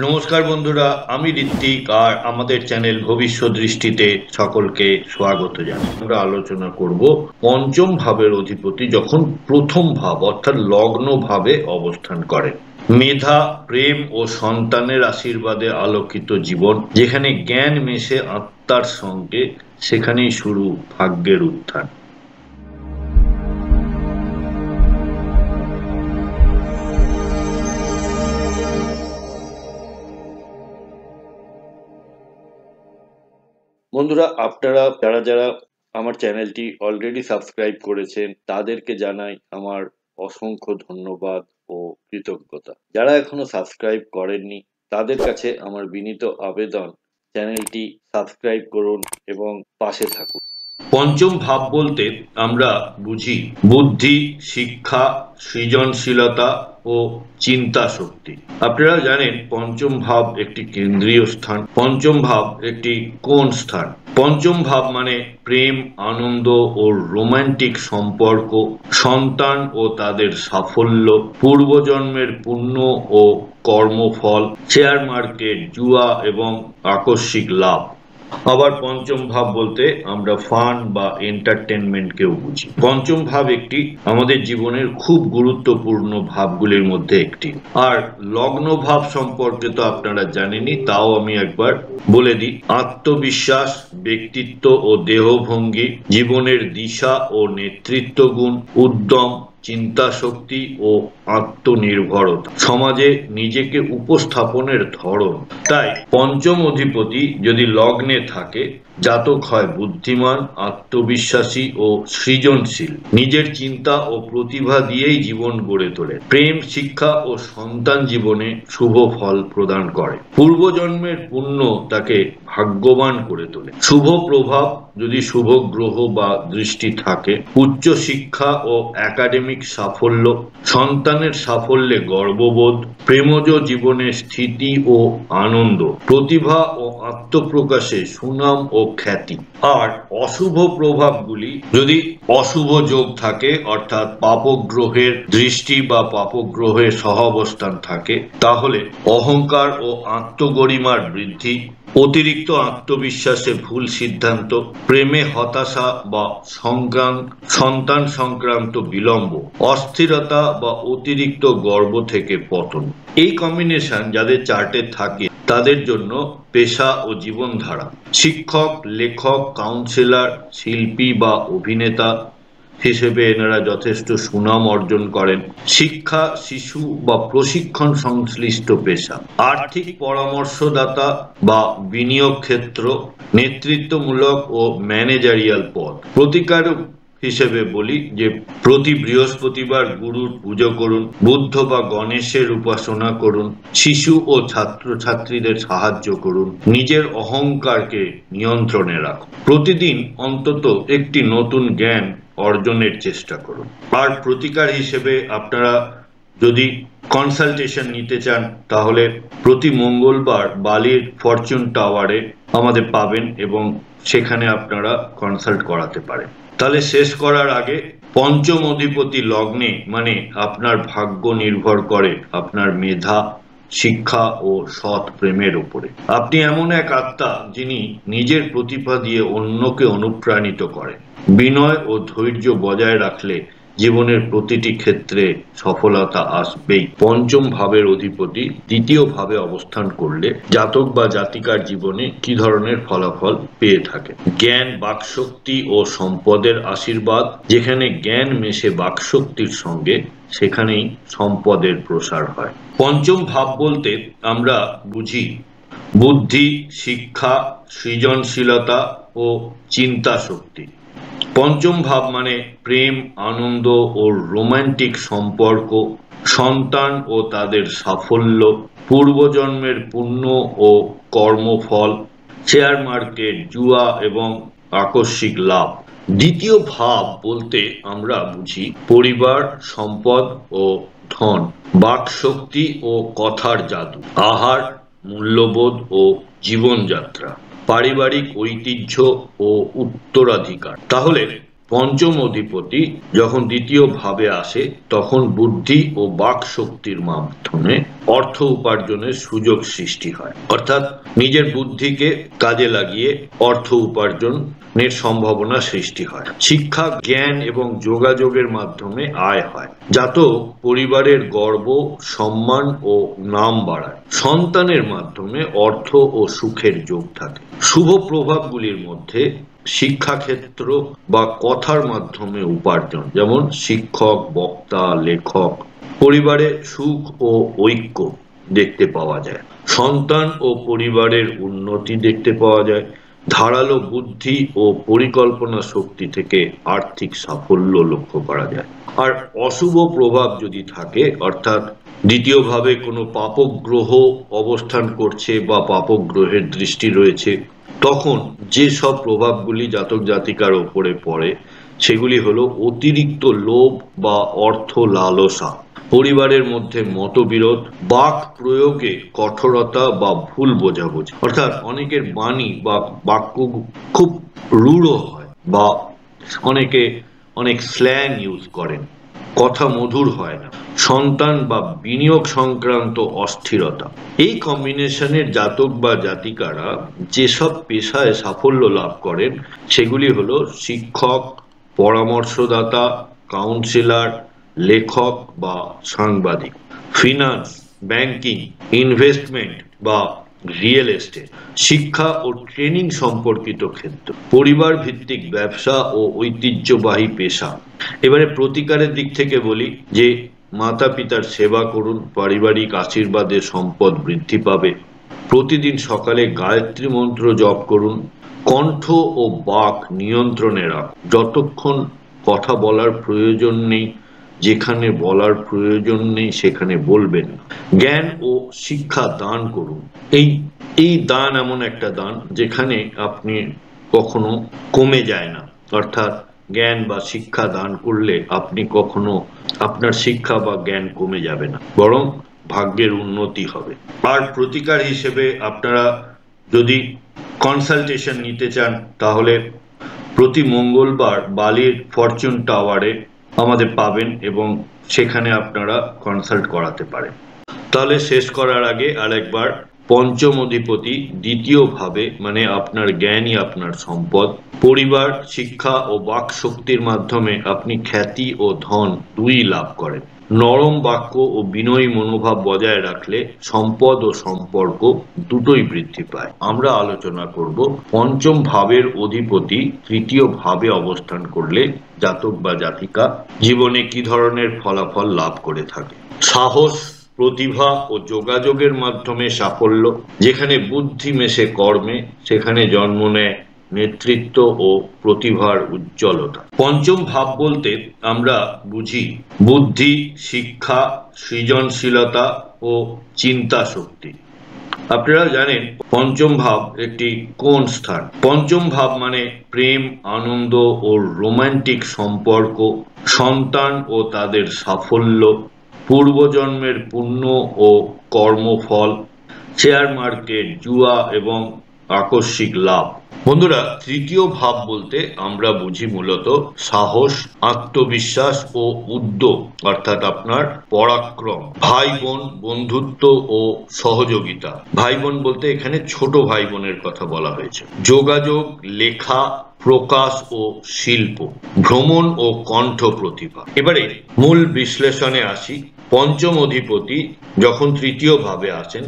নমস্কার বন্ধুরা, আমি ঋত্বিক আর আমাদের চ্যানেল ভবিষ্যৎ দৃষ্টিতে সকলকে স্বাগত জানাই। আমরা আলোচনা করব পঞ্চম ভাবের অধিপতি যখন প্রথম ভাব অর্থাৎ লগ্ন ভাবে অবস্থান করে। মেধা, প্রেম ও সন্তানের আশীর্বাদে আলোকিত জীবন, যেখানে জ্ঞান মেশে আত্মার সঙ্গে, সেখানেই শুরু ভাগ্যের উত্থান। বন্ধুরা, আপনারা যারা আমার চ্যানেলটি অলরেডি সাবস্ক্রাইব করেছেন তাদেরকে জানাই আমার অসংখ্য ধন্যবাদ ও কৃতজ্ঞতা। যারা এখনো সাবস্ক্রাইব করেননি তাদের কাছে আমার বিনীত আবেদন, চ্যানেলটি সাবস্ক্রাইব করুন এবং পাশে থাকুন। পঞ্চম ভাব বলতে আমরা বুঝি বুদ্ধি, শিক্ষা, সৃজনশীলতা ও চিন্তা শক্তি। আপনারা জানেন পঞ্চম ভাব একটি কেন্দ্রীয় স্থান। পঞ্চম ভাব একটি কোন স্থান? পঞ্চম ভাব মানে প্রেম, আনন্দ ও রোমান্টিক সম্পর্ক, সন্তান ও তাদের সাফল্য, পূর্বজন্মের পুণ্য ও কর্মফল, শেয়ার মার্কেট, জুয়া এবং আকস্মিক লাভ। আবার পঞ্চম ভাব বলতে আমরা ফান বা এন্টারটেনমেন্টকেও বুঝি। পঞ্চম ভাব একটি আমাদের জীবনের খুব গুরুত্বপূর্ণ ভাবগুলির মধ্যে একটি। আর লগ্ন ভাব সম্পর্কে তো আপনারা জানেনই, তাও আমি একবার বলে দিই। আত্মবিশ্বাস, ব্যক্তিত্ব ও দেহভঙ্গি, জীবনের দিশা ও নেতৃত্ব গুণ, উদ্যম, চিন্তা শক্তি ও আত্মনির্ভরতা, সমাজে নিজেকে উপস্থাপনের ধরন। তাই পঞ্চম অধিপতি যদি লগ্নে থাকে, জাতক হয় বুদ্ধিমান, আত্মবিশ্বাসী ও সৃজনশীল, নিজের চিন্তা ও প্রতিভা দিয়েই জীবন গড়ে তোলে। প্রেম, শিক্ষা ও সন্তান জীবনে শুভ ফল প্রদান করে। পূর্বজন্মের পুণ্য তাকে ভাগ্যবান করে তোলে। শুভ প্রভাব যদি শুভ গ্রহ বা দৃষ্টি থাকে, উচ্চ শিক্ষা ও একাডেমিক সাফল্য, সন্তানের সাফল্যে গর্ববোধ, প্রেমজ জীবনে স্থিতি ও আনন্দ, প্রতিভা ও আত্মপ্রকাশে সুনাম ও খ্যাতি। আর অশুভ প্রভাবগুলি যদি অশুভ যোগ থাকে, অর্থাৎ পাপগ্রহের দৃষ্টি বা পাপগ্রহের সহাবস্থান থাকে, তাহলে অহংকার ও আত্মগরিমার বৃদ্ধি, অতিরিক্ত আত্মবিশ্বাসে ভুল সিদ্ধান্ত, প্রেমে হতাশা বা সন্তান সংক্রান্ত বিলম্ব, অস্থিরতা বা অতিরিক্ত গর্ব থেকে পতন। এই কম্বিনেশন যাদের চার্টে থাকে তাদের জন্য পেশা ও জীবনধারা, শিক্ষক, লেখক, কাউন্সিলর, শিল্পী বা অভিনেতা হিসেবে এনারা যথেষ্ট সুনাম অর্জন করেন। শিক্ষা, শিশু বা প্রশিক্ষণ সংশ্লিষ্ট পেশা, আর্থিক পরামর্শদাতা বা বিনিয়োগ ক্ষেত্র, নেতৃত্বমূলক ও ম্যানেজারিয়াল পদ। প্রতিকারক হিসেবে বলি যে প্রতি বৃহস্পতিবার গুরুর পুজো করুন, বুদ্ধ বা গণেশের উপাসনা করুন, শিশু ও ছাত্রছাত্রীদের সাহায্য করুন, নিজের অহংকারকে নিয়ন্ত্রণে রাখুন, প্রতিদিন অন্তত একটি নতুন জ্ঞান অর্জনের চেষ্টা করুন। আর প্রতিকার হিসেবে আপনারা যদি কনসালটেশন নিতে চান তাহলে প্রতি মঙ্গলবার বালির ফরচুন টাওয়ারে আমাদের পাবেন এবং সেখানে আপনারা কনসাল্ট করাতে পারেন। তাহলে শেষ করার আগে, পঞ্চম অধিপতি লগ্নে মানে আপনার ভাগ্য নির্ভর করে আপনার মেধা, শিক্ষা ও সৎ প্রেমের উপরে। আপনি এমন এক আত্মা যিনি নিজের প্রতিভা দিয়ে অন্যকে অনুপ্রাণিত করেন। বিনয় ও ধৈর্য বজায় রাখলে জীবনের প্রতিটি ক্ষেত্রে সফলতা আসবেই। পঞ্চম ভাবের অধিপতি দ্বিতীয় ভাবে অবস্থান করলে জাতক বা জাতিকার জীবনে কি ধরনের ফলাফল পেয়ে থাকে? জ্ঞান, বাকশক্তি ও সম্পদের আশীর্বাদ। যেখানে জ্ঞান মেশে বাকশক্তির সঙ্গে, সেখানেই সম্পদের প্রসার হয়। পঞ্চম ভাব বলতে আমরা বুঝি বুদ্ধি, শিক্ষা, সৃজনশীলতা ও চিন্তা শক্তি। পঞ্চম ভাব মানে প্রেম, আনন্দ ও রোমান্টিক সম্পর্ক, সন্তান ও তাদের সাফল্য, পূর্বজন্মের পুণ্য ও কর্মফল, শেয়ার মার্কেট, জুয়া এবং আকস্মিক লাভ। দ্বিতীয় ভাব বলতে আমরা বুঝি পরিবার, সম্পদ ও ধন, বাকশক্তি ও কথার জাদু, আহার, মূল্যবোধ ও জীবনযাত্রা, পারিবারিক ঐতিহ্য ও উত্তরাধিকার। তাহলে পঞ্চম অধিপতি যখন দ্বিতীয় ভাবে আসে তখন বুদ্ধি ও বাক শক্তির মাধ্যমে অর্থ উপার্জনের সুযোগ সৃষ্টি হয়, অর্থাৎ নিজের বুদ্ধিকে কাজে লাগিয়ে অর্থ উপার্জনের সম্ভাবনা সৃষ্টি হয়। শিক্ষা, জ্ঞান এবং যোগাযোগের মাধ্যমে আয় হয়। জাতক পরিবারের গর্ব, সম্মান ও নাম বাড়ায়। সন্তানের মাধ্যমে অর্থ ও সুখের যোগ থাকে। শুভ প্রভাবগুলির মধ্যে শিক্ষাক্ষেত্র বা কথার মাধ্যমে উপার্জন, যেমন শিক্ষক, বক্তা, লেখক। পরিবারে সুখ ও ঐক্য দেখতে পাওয়া যায়। সন্তান ও পরিবারের উন্নতি দেখতে পাওয়া যায়। ধারালো বুদ্ধি ও পরিকল্পনা শক্তি থেকে আর্থিক সাফল্য লক্ষ্য করা যায়। আর অশুভ প্রভাব যদি থাকে, অর্থাৎ দ্বিতীয়ভাবে কোনো পাপক গ্রহ অবস্থান করছে বা পাপক গ্রহের দৃষ্টি রয়েছে, তখন যে সব প্রভাবগুলি জাতক জাতিকার ওপরে পড়ে সেগুলি হলো অতিরিক্ত লোভ বা অর্থ লালসা, পরিবারের মধ্যে মতবিরোধ, বাক প্রয়োগে কঠোরতা বা ভুল বোঝাবুঝি, অর্থাৎ অনেকের বাণী বা বাক্য খুব রূঢ় হয় বা অনেকে অনেক স্ল্যাং ইউজ করেন, কথা মধুর হয় না। সন্তান বা বিনিয়োগ সংক্রান্ত অস্থিরতা। এই কম্বিনেশনের জাতক বা জাতিকারা যেসব পেশায় সাফল্য লাভ করেন সেগুলি হলো শিক্ষক, পরামর্শদাতা, কাউন্সিলর, লেখক বা সাংবাদিক, ফিনান্স, ব্যাংকিং, ইনভেস্টমেন্ট বা রিয়েল এস্টেট, শিক্ষা ও ট্রেনিং সম্পর্কিত ক্ষেত্র, পরিবার ভিত্তিক ব্যবসা ও ঐতিহ্যবাহী পেশা। এবারে প্রতিকারের দিক থেকে বলি যে মাতা পিতার সেবা করুন, পারিবারিক আশীর্বাদে সম্পদ বৃদ্ধি পাবে। প্রতিদিন সকালে গায়ত্রী মন্ত্র জপ করুন। কণ্ঠ ও বাক নিয়ন্ত্রণে রাখুন। যতক্ষণ কথা বলার প্রয়োজন নেই, যেখানে বলার প্রয়োজন নেই সেখানে বলবেন না। জ্ঞান ও শিক্ষা দান করুন। এই দান এমন একটা দান যেখানে আপনি কখনো কমে যায় না, অর্থাৎ জ্ঞান বা শিক্ষা দান করলে আপনি কখনো আপনার শিক্ষা বা জ্ঞান কমে যাবে না, বরং ভাগ্যের উন্নতি হবে। আর প্রতিকার হিসেবে আপনারা যদি কনসালটেশন নিতে চান তাহলে প্রতি মঙ্গলবার বালির ফরচুন টাওয়ারে আমাদের পাবেন এবং সেখানে আপনারা কনসাল্ট করাতে পারেন। তাহলে শেষ করার আগে আরেকবার, পঞ্চম অধিপতি দ্বিতীয় ভাবে মানে আপনার জ্ঞানই আপনার সম্পদ। পরিবার, শিক্ষা ও বাক শক্তির মাধ্যমে আপনি খ্যাতি ও ধন দুই লাভ করেন। নরম বাক্য ও বিনয়ী মনোভাব বজায় রাখলে সম্পদ ও সম্পর্ক দুটোই বৃদ্ধি পায়। আমরা আলোচনা করব পঞ্চম ভাবের অধিপতি তৃতীয় ভাবে অবস্থান করলে জাতক বা জাতিকা জীবনে কি ধরনের ফলাফল লাভ করে থাকে। সাহস, প্রতিভা ও যোগাযোগের মাধ্যমে সাফল্য। যেখানে বুদ্ধি মেশে কর্মে সেখানে জন্ম নেয় নেতৃত্ব ও প্রতিভার উজ্জ্বলতা। পঞ্চম ভাব বলতে আমরা বুঝি বুদ্ধি, শিক্ষা, সৃজনশীলতা ও চিন্তা শক্তি। আপনারা জানেন পঞ্চম ভাব একটি কোন স্থান। পঞ্চম ভাব মানে প্রেম, আনন্দ ও রোমান্টিক সম্পর্ক, সন্তান ও তাদের সাফল্য, পূর্বজন্মের পুণ্য ও কর্মফল, শেয়ার মার্কেট, জুয়া এবং আকস্মিক লাভ। বন্ধুরা, তৃতীয় ভাব বলতে আমরা বুঝি মূলত সাহস, আত্মবিশ্বাস ও উদ্যোগ, অর্থাৎ আপনার পরাক্রম, ভাই বোন, বন্ধুত্ব ও সহযোগিতা। ভাই বোন বলতে এখানে ছোট ভাই বোনের কথা বলা হয়েছে। যোগাযোগ, লেখা, প্রকাশ ও শিল্প, ভ্রমণ ও কণ্ঠ প্রতিভা। এবারে মূল বিশ্লেষণে আসি। পঞ্চম অধিপতি যখন তৃতীয় ভাবে আসেন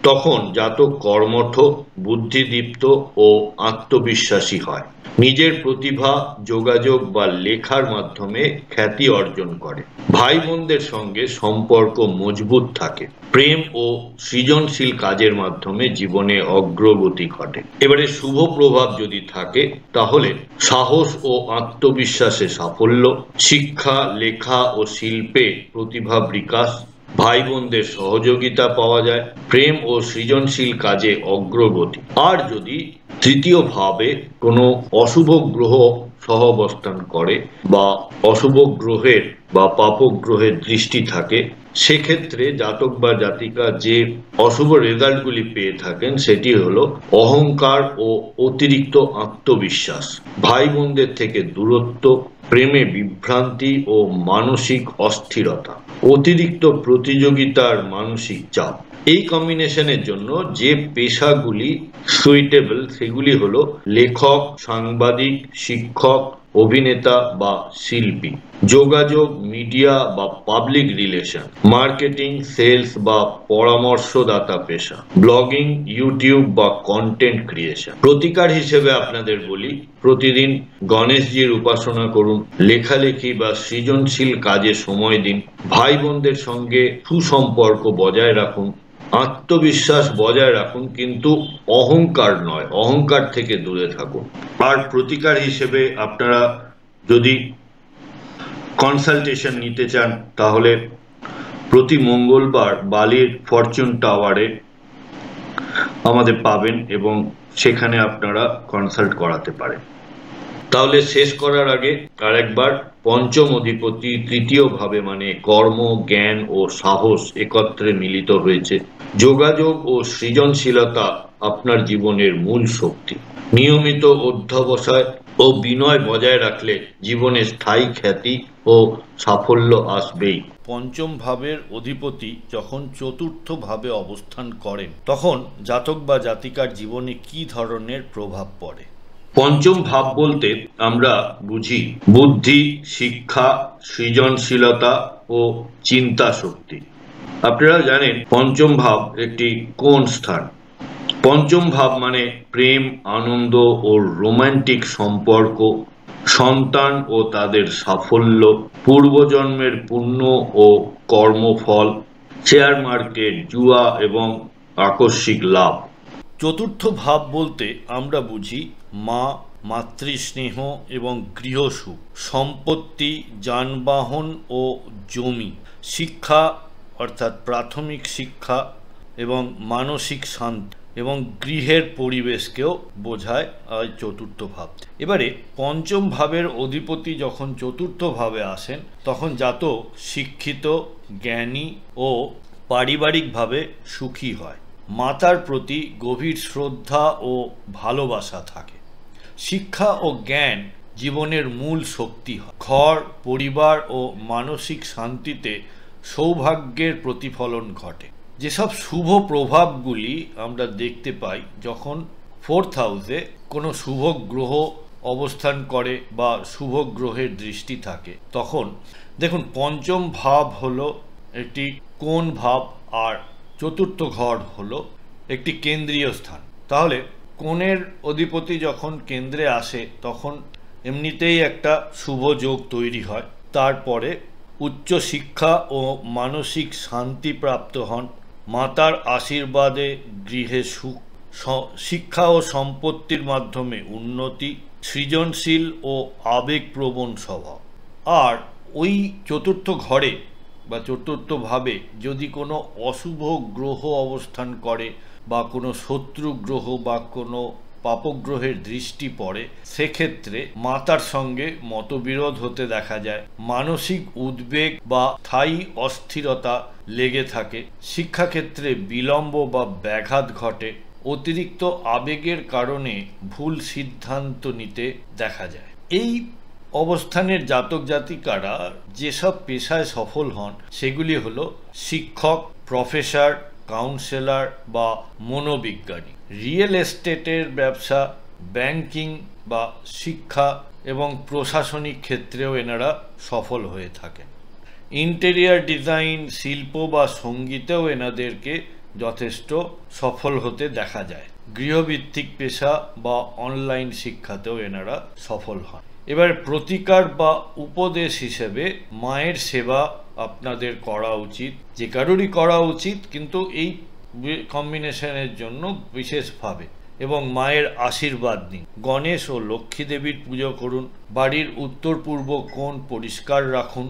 তখন জাতক কর্মঠ, বুদ্ধিদীপ্ত ও আত্মবিশ্বাসী হয়। নিজের প্রতিভা, যোগাযোগ বা লেখার মাধ্যমে খ্যাতি অর্জন করে। ভাই বোনদের সঙ্গে সম্পর্ক মজবুত থাকে। প্রেম ও সৃজনশীল কাজের মাধ্যমে জীবনে অগ্রগতি ঘটে। এবারে শুভ প্রভাব যদি থাকে তাহলে সাহস ও আত্মবিশ্বাসে সাফল্য, শিক্ষা, লেখা ও শিল্পে প্রতিভা বিকাশ, ভাই বোনদের সহযোগিতা পাওয়া যায়, প্রেম ও সৃজনশীল কাজে অগ্রগতি। আর যদি তৃতীয় ভাবে কোনো অশুভ গ্রহ সহাবস্থান করে বা অশুভ গ্রহের বা পাপক গ্রহের দৃষ্টি থাকে, সেক্ষেত্রে জাতক বা জাতিকা যে অশুভ রেজাল্টগুলি পেয়ে থাকেন সেটি হলো অহংকার ও অতিরিক্ত আত্মবিশ্বাস, ভাই বোনদের থেকে দূরত্ব, প্রেমে বিভ্রান্তি ও মানসিক অস্থিরতা, অতিরিক্ত প্রতিযোগিতার মানসিক চাপ। এই কম্বিনেশনের জন্য যে পেশাগুলি সুইটেবল সেগুলি হলো লেখক, সাংবাদিক, শিক্ষক, অভিনেতা বা শিল্পী, যোগাযোগ, মিডিয়া বা পাবলিক রিলেশন, মার্কেটিং, সেলস বা পরামর্শদাতা পেশা, ব্লগিং, ইউটিউব বা কন্টেন্ট ক্রিয়েশন। প্রতিকার হিসেবে আপনাদের বলি, প্রতিদিন গণেশজির উপাসনা করুন, লেখালেখি বা সৃজনশীল কাজে সময় দিন, ভাই বোনদের সঙ্গে সুসম্পর্ক বজায় রাখুন, আত্মবিশ্বাস বজায় রাখুন কিন্তু অহংকার নয়, অহংকার থেকে দূরে থাকুন। আর প্রতিকার হিসেবে আপনারা যদি কনসালটেশন নিতে চান তাহলে প্রতি মঙ্গলবার বালির ফরচুন টাওয়ারে আমাদের পাবেন এবং সেখানে আপনারা কনসাল্ট করাতে পারেন। তাহলে শেষ করার আগে আরেকবার, পঞ্চম অধিপতি তৃতীয় ভাবে মানে কর্ম, জ্ঞান ও সাহস একত্রে মিলিত হয়েছে। যোগাযোগ ও সৃজনশীলতা আপনার জীবনের মূল শক্তি। নিয়মিত অধ্যবসায় ও বিনয় বজায় রাখলে জীবনে স্থায়ী খ্যাতি ও সাফল্য আসবেই। পঞ্চম ভাবের অধিপতি যখন চতুর্থ ভাবে অবস্থান করেন তখন জাতক বা জাতিকার জীবনে কি ধরনের প্রভাব পড়ে? পঞ্চম ভাব বলতে আমরা বুঝি বুদ্ধি, শিক্ষা, সৃজনশীলতা ও চিন্তা শক্তি। আপনারা জানেন পঞ্চম ভাব একটি কোন স্থান? পঞ্চম ভাব মানে প্রেম, আনন্দ ও রোমান্টিক সম্পর্ক, সন্তান ও তাদের সাফল্য, পূর্বজন্মের পুণ্য ও কর্মফল, শেয়ার মার্কেট, জুয়া এবং আকস্মিক লাভ। চতুর্থ ভাব বলতে আমরা বুঝি মা, মাতৃস্নেহ এবং গৃহসুখ, সম্পত্তি, যানবাহন ও জমি, শিক্ষা অর্থাৎ প্রাথমিক শিক্ষা এবং মানসিক শান্তি এবং গৃহের পরিবেশকেও বোঝায় চতুর্থ ভাব। এবারে পঞ্চম ভাবের অধিপতি যখন চতুর্থ ভাবে আসেন তখন জাতক শিক্ষিত, জ্ঞানী ও পারিবারিকভাবে সুখী হয়। মাতার প্রতি গভীর শ্রদ্ধা ও ভালোবাসা থাকে। শিক্ষা ও জ্ঞান জীবনের মূল শক্তি হয়। ঘর, পরিবার ও মানসিক শান্তিতে সৌভাগ্যের প্রতিফলন ঘটে। যেসব শুভ প্রভাবগুলি আমরা দেখতে পাই যখন ফোর্থ হাউসে কোনো শুভ গ্রহ অবস্থান করে বা শুভ গ্রহের দৃষ্টি থাকে, তখন দেখুন পঞ্চম ভাব হলো একটি কোন ভাব আর চতুর্থ ঘর হলো একটি কেন্দ্রীয় স্থান। তাহলে কোণের অধিপতি যখন কেন্দ্রে আসে তখন এমনিতেই একটা শুভ যোগ তৈরি হয়। তারপরে উচ্চ শিক্ষা ও মানসিক শান্তি প্রাপ্ত হন। মাতার আশীর্বাদে গৃহে সুখ, শিক্ষা ও সম্পত্তির মাধ্যমে উন্নতি, সৃজনশীল ও আবেগপ্রবণ স্বভাব। আর ওই চতুর্থ ঘরে বা চতুর্থভাবে যদি কোনো অশুভ গ্রহ অবস্থান করে বা কোনো শত্রু গ্রহ বা কোনো পাপগ্রহের দৃষ্টি পড়ে, সেক্ষেত্রে মাতার সঙ্গে মতবিরোধ হতে দেখা যায়, মানসিক উদ্বেগ বা স্থায়ী অস্থিরতা লেগে থাকে, শিক্ষাক্ষেত্রে বিলম্ব বা ব্যাঘাত ঘটে, অতিরিক্ত আবেগের কারণে ভুল সিদ্ধান্ত নিতে দেখা যায়। এই অবস্থানের জাতক জাতিকারা যেসব পেশায় সফল হন সেগুলি হলো শিক্ষক, প্রফেসর, কাউন্সেলর বা মনোবিজ্ঞানী, রিয়েল এস্টেটের ব্যবসা, ব্যাংকিং বা শিক্ষা এবং প্রশাসনিক ক্ষেত্রেও এনারা সফল হয়ে থাকেন। ইন্টেরিয়ার ডিজাইন, শিল্প বা সঙ্গীতেও এনাদেরকে যথেষ্ট সফল হতে দেখা যায়। গৃহভিত্তিক পেশা বা অনলাইন শিক্ষাতেও এনারা সফল হন। এবার প্রতিকার বা উপদেশ হিসেবে মায়ের সেবা আপনাদের করা উচিত, যে কারোরই করা উচিত, কিন্তু এই কম্বিনেশনের জন্য বিশেষভাবে, এবং মায়ের আশীর্বাদ নিন। গণেশ ও লক্ষ্মী দেবীর পুজো করুন। বাড়ির উত্তর পূর্ব কোণ পরিষ্কার রাখুন।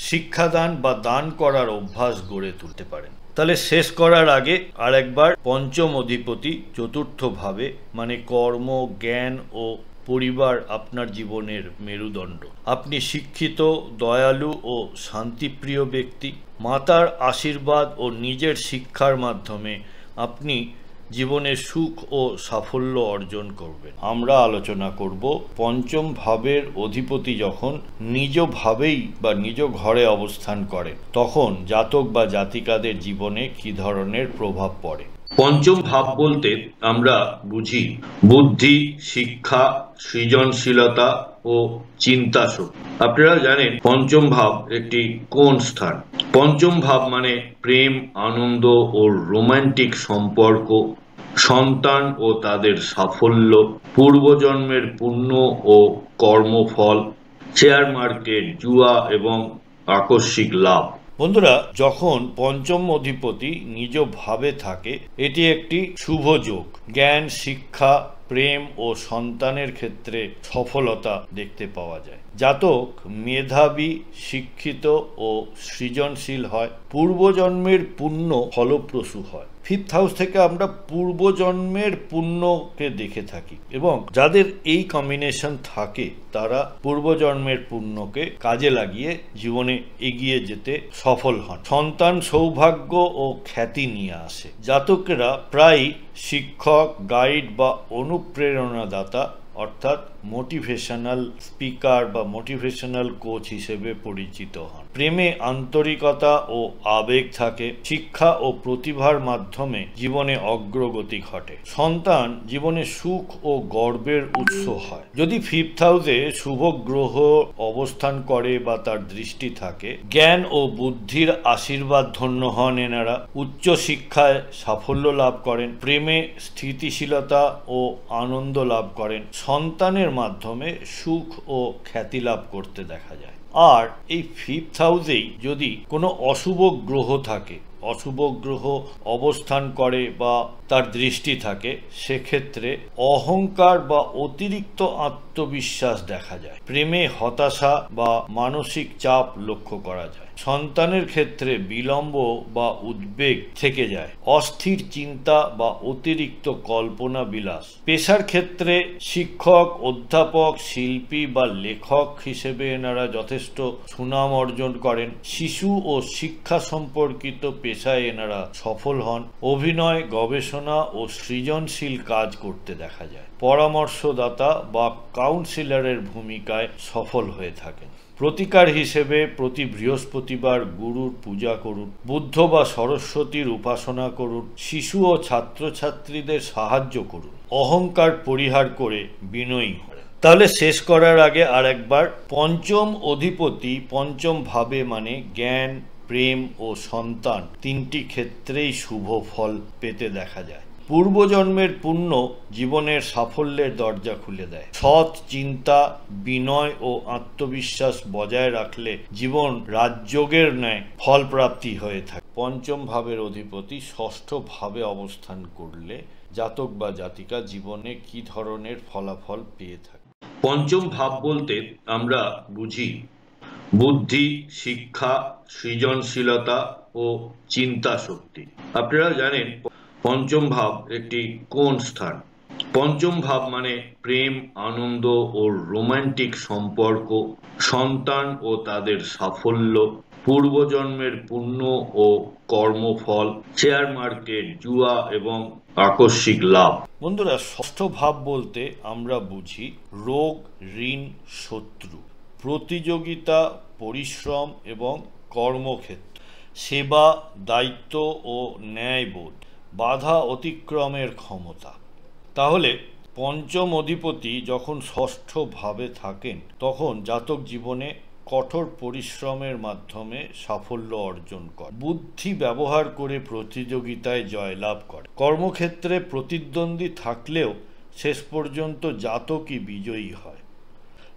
শিক্ষাদান বা দান করার অভ্যাস গড়ে তুলতে পারেন। তাহলে শেষ করার আগে আরেকবার, পঞ্চম অধিপতি চতুর্থ ভাবে মানে কর্ম, জ্ঞান ও পরিবার আপনার জীবনের মেরুদণ্ড। আপনি শিক্ষিত, দয়ালু ও শান্তিপ্রিয় ব্যক্তি। মাতার আশীর্বাদ ও নিজের শিক্ষার মাধ্যমে আপনি জীবনে সুখ ও সাফল্য অর্জন করবেন। আমরা আলোচনা করব পঞ্চম ভাবের অধিপতি যখন নিজ ভাবেই বা নিজ ঘরে অবস্থান করে তখন জাতক বা জাতিকাদের জীবনে কী ধরনের প্রভাব পড়ে। পঞ্চম ভাব বলতে আমরা বুঝি বুদ্ধি, শিক্ষা, সৃজনশীলতা ও চিন্তা শক্তি। আপনারা জানেন পঞ্চম ভাব একটি কোন স্থান। পঞ্চম ভাব মানে প্রেম, আনন্দ ও রোমান্টিক সম্পর্ক, সন্তান ও তাদের সাফল্য, পূর্বজন্মের পুণ্য ও কর্মফল, শেয়ার মার্কেট, জুয়া এবং আকস্মিক লাভ। বন্ধুরা, যখন পঞ্চম অধিপতি নিজ ভাবে থাকে এটি একটি শুভ যোগ। জ্ঞান, শিক্ষা, প্রেম ও সন্তানের ক্ষেত্রে সফলতা দেখতে পাওয়া যায়। জাতক মেধাবী, শিক্ষিত ও সৃজনশীল হয়। পূর্বজন্মের পুণ্য ফলপ্রসূ হয়। ফিফথ হাউস থেকে আমরা পূর্বজন্মের পুণ্যকে দেখে থাকি এবং যাদের এই কম্বিনেশন থাকে তারা পূর্বজন্মের পুণ্যকে কাজে লাগিয়ে জীবনে এগিয়ে যেতে সফল হন। সন্তান সৌভাগ্য ও খ্যাতি নিয়ে আসে। জাতকেরা প্রায় শিক্ষক, গাইড বা অনুপ্রেরণাদাতা অর্থাৎ মোটিভেশনাল স্পিকার বা মোটিভেশনাল কোচ হিসেবে পরিচিত হন। প্রেমে আন্তরিকতা ও আবেগ থাকে। শিক্ষা ও প্রতিভার মাধ্যমে জীবনে অগ্রগতি ঘটে। সন্তান জীবনে সুখ ও গর্বের উৎস হয়। যদি ফিফথ হাউসে শুভ গ্রহ অবস্থান করে বা তার দৃষ্টি থাকে, জ্ঞান ও বুদ্ধির আশীর্বাদ ধন্য হন এনারা। উচ্চ শিক্ষায় সাফল্য লাভ করেন। প্রেমে স্থিতিশীলতা ও আনন্দ লাভ করেন। সন্তানের মাধ্যমে সুখ ও খ্যাতি লাভ করতে দেখা যায়। আর এই ফিফথ হাউসেই যদি কোনো অশুভ গ্রহ থাকে, অশুভ গ্রহ অবস্থান করে বা তার দৃষ্টি থাকে, সেক্ষেত্রে অহংকার বা অতিরিক্ত আত্মবিশ্বাস দেখা যায়। প্রেমে হতাশা বা মানসিক চাপ লক্ষ্য করা যায়। সন্তানের ক্ষেত্রে বিলম্ব বা উদ্বেগ থেকে যায়। অস্থির চিন্তা বা অতিরিক্ত কল্পনা বিলাস। পেশার ক্ষেত্রে শিক্ষক, অধ্যাপক, শিল্পী বা লেখক হিসেবে এনারা যথেষ্ট সুনাম অর্জন করেন। শিশু ও শিক্ষা সম্পর্কিত পেশায় এনারা সফল হন। অভিনয়, গবেষণা ও সৃজনশীল কাজ করতে দেখা যায়। পরামর্শদাতা বা কাউন্সিলরের ভূমিকায় সফল হয়ে থাকেন। প্রতিকার হিসেবে প্রতি বৃহস্পতিবার গুরুর পূজা করুন। বুদ্ধ বা সরস্বতীর উপাসনা করুন। শিশু ও ছাত্রছাত্রীদের সাহায্য করুন। অহংকার পরিহার করে বিনয়ী হন। তাহলে শেষ করার আগে আর একবার, পঞ্চম অধিপতি পঞ্চম ভাবে মানে জ্ঞান, প্রেম ও সন্তান তিনটি ক্ষেত্রেই শুভ ফল পেতে দেখা যায়। পূর্বজন্মের পুণ্য জীবনের সাফল্যের দরজা খুলে দেয়। সৎ চিন্তা, বিনয় ও আত্মবিশ্বাস বজায় রাখলে জীবন রাজযোগের ন্যায় ফলপ্রাপ্তি হয়ে থাকে। পঞ্চম ভাবের অধিপতি ষষ্ঠ ভাবে অবস্থান করলে জাতক বা জাতিকা জীবনে কি ধরনের ফলাফল পেয়ে থাকে। পঞ্চম ভাব বলতে আমরা বুঝি বুদ্ধি, শিক্ষা, সৃজনশীলতা ও চিন্তা শক্তি। আপনারা জানেন পঞ্চম ভাব একটি কোন স্থান। পঞ্চম ভাব মানে প্রেম, আনন্দ ও রোমান্টিক সম্পর্ক, সন্তান ও তাদের সাফল্য, পূর্বজন্মের পুণ্য ও কর্মফল, শেয়ার মার্কেট, জুয়া এবং আকস্মিক লাভ। বন্ধুরা, ষষ্ঠ ভাব বলতে আমরা বুঝি রোগ, ঋণ, শত্রু, প্রতিযোগিতা, পরিশ্রম এবং কর্মক্ষেত্র, সেবা, দায়িত্ব ও ন্যায়বোধ, বাধা অতিক্রমের ক্ষমতা। তাহলে পঞ্চম অধিপতি যখন ষষ্ঠ ভাবে থাকেন তখন জাতক জীবনে কঠোর পরিশ্রমের মাধ্যমে সাফল্য অর্জন করে। বুদ্ধি ব্যবহার করে প্রতিযোগিতায় জয়লাভ করে। কর্মক্ষেত্রে প্রতিদ্বন্দ্বী থাকলেও শেষ পর্যন্ত জাতকই বিজয়ী হয়।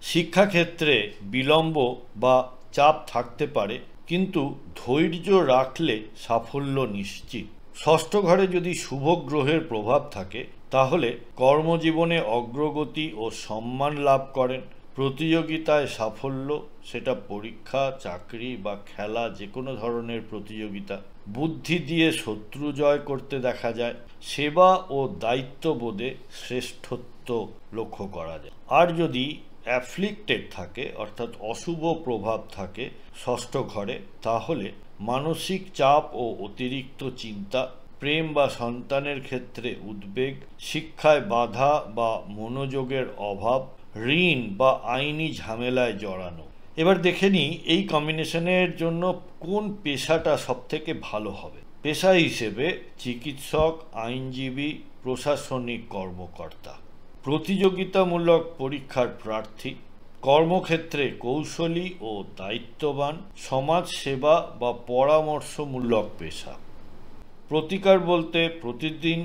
শিক্ষাক্ষেত্রে বিলম্ব বা চাপ থাকতে পারে, কিন্তু ধৈর্য রাখলে সাফল্য নিশ্চিত। ষষ্ঠ ঘরে যদি শুভ গ্রহের প্রভাব থাকে তাহলে কর্মজীবনে অগ্রগতি ও সম্মান লাভ করেন। প্রতিযোগিতায় সাফল্য, সেটা পরীক্ষা, চাকরি বা খেলা, যে কোনো ধরনের প্রতিযোগিতা। বুদ্ধি দিয়ে শত্রু জয় করতে দেখা যায়। সেবা ও দায়িত্ববোধে শ্রেষ্ঠত্ব লক্ষ্য করা যায়। আর যদি অ্যাফ্লিক্টেড থাকে অর্থাৎ অশুভ প্রভাব থাকে ষষ্ঠ ঘরে, তাহলে মানসিক চাপ ও অতিরিক্ত চিন্তা, প্রেম বা সন্তানের ক্ষেত্রে উদ্বেগ, শিক্ষায় বাধা বা মনোযোগের অভাব, ঋণ বা আইনি ঝামেলায় জড়ানো। এবার দেখে নিই এই কম্বিনেশনের জন্য কোন পেশাটা সবথেকে ভালো হবে। পেশা হিসেবে চিকিৎসক, আইনজীবী, প্রশাসনিক কর্মকর্তা, প্রতিযোগিতামূলক পরীক্ষার প্রার্থী, কর্মক্ষেত্রে কৌশলী ও দায়িত্ববান, সমাজসেবা বা পরামর্শমূলক পেশা। প্রতিকার বলতে প্রতিদিন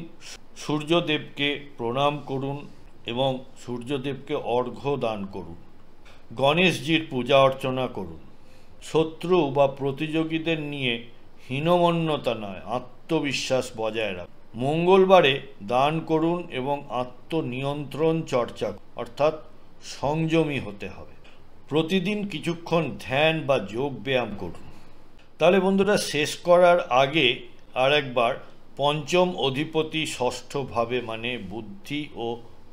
সূর্যদেবকে প্রণাম করুন এবং সূর্যদেবকে অর্ঘ্য দান করুন। গণেশজির পূজা অর্চনা করুন। শত্রু বা প্রতিযোগীদের নিয়ে হীনমন্যতা নয়, আত্মবিশ্বাস বজায় রাখুন। মঙ্গলবারে দান করুন এবং আত্মনিয়ন্ত্রণ চর্চা অর্থাৎ সংযমী হতে হবে। প্রতিদিন কিছুক্ষণ ধ্যান বা যোগ ব্যায়াম করুন। তাহলে বন্ধুরা, শেষ করার আগে আরেকবার পঞ্চম অধিপতি ষষ্ঠভাবে মানে বুদ্ধি ও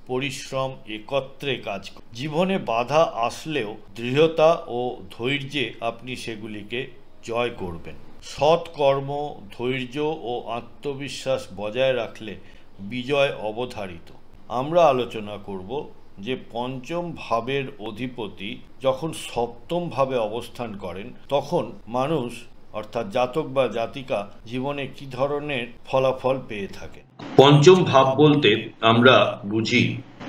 পরিশ্রম একত্রে কাজ করে। জীবনে বাধা আসলেও দৃঢ়তা ও ধৈর্যে আপনি সেগুলিকে জয় করবেন। সৎ কর্ম, ধৈর্য ও আত্মবিশ্বাস বজায় রাখলে বিজয় অবধারিত। আমরা আলোচনা করব যে পঞ্চম ভাবের অধিপতি যখন সপ্তম ভাবে অবস্থান করেন তখন মানুষ অর্থাৎ জাতক বা জাতিকা জীবনে কি ধরনের ফলাফল পেয়ে থাকে। পঞ্চম ভাব বলতে আমরা বুঝি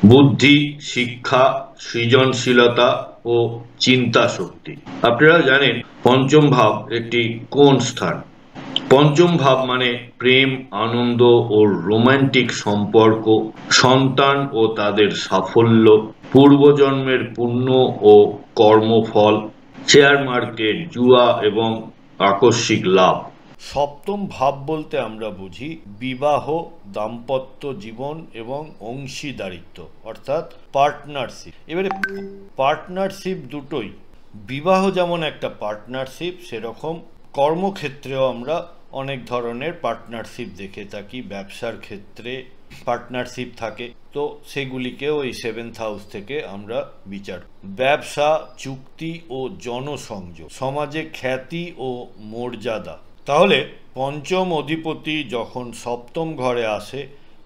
বুদ্ধি, শিক্ষা, সৃজনশীলতা ও চিন্তা শক্তি। আপনারা জানেন পঞ্চম ভাব একটি কোন স্থান। পঞ্চম ভাব মানে প্রেম, আনন্দ ও রোমান্টিক সম্পর্ক, সন্তান ও তাদের সাফল্য, পূর্বজন্মের পুণ্য ও কর্মফল, শেয়ার মার্কেট, জুয়া এবং আকস্মিক লাভ। সপ্তম ভাব বলতে আমরা বুঝি বিবাহ, দাম্পত্য জীবন এবং অংশীদারিত্ব অর্থাৎ পার্টনারশিপ। এবারে পার্টনারশিপ দুটোই, বিবাহ যেমন একটা পার্টনারশিপ, সেরকম কর্মক্ষেত্রেও আমরা অনেক ধরনের পার্টনারশিপ দেখে থাকি। ব্যবসার ক্ষেত্রে পার্টনারশিপ থাকে, তো সেগুলিকেও এই সেভেন্থ হাউস থেকে আমরা বিচার। ব্যবসা, চুক্তি ও জনসংযোগ, সমাজে খ্যাতি ও মর্যাদা। তাহলে পঞ্চম অধিপতি যখন সপ্তম ঘরে আসে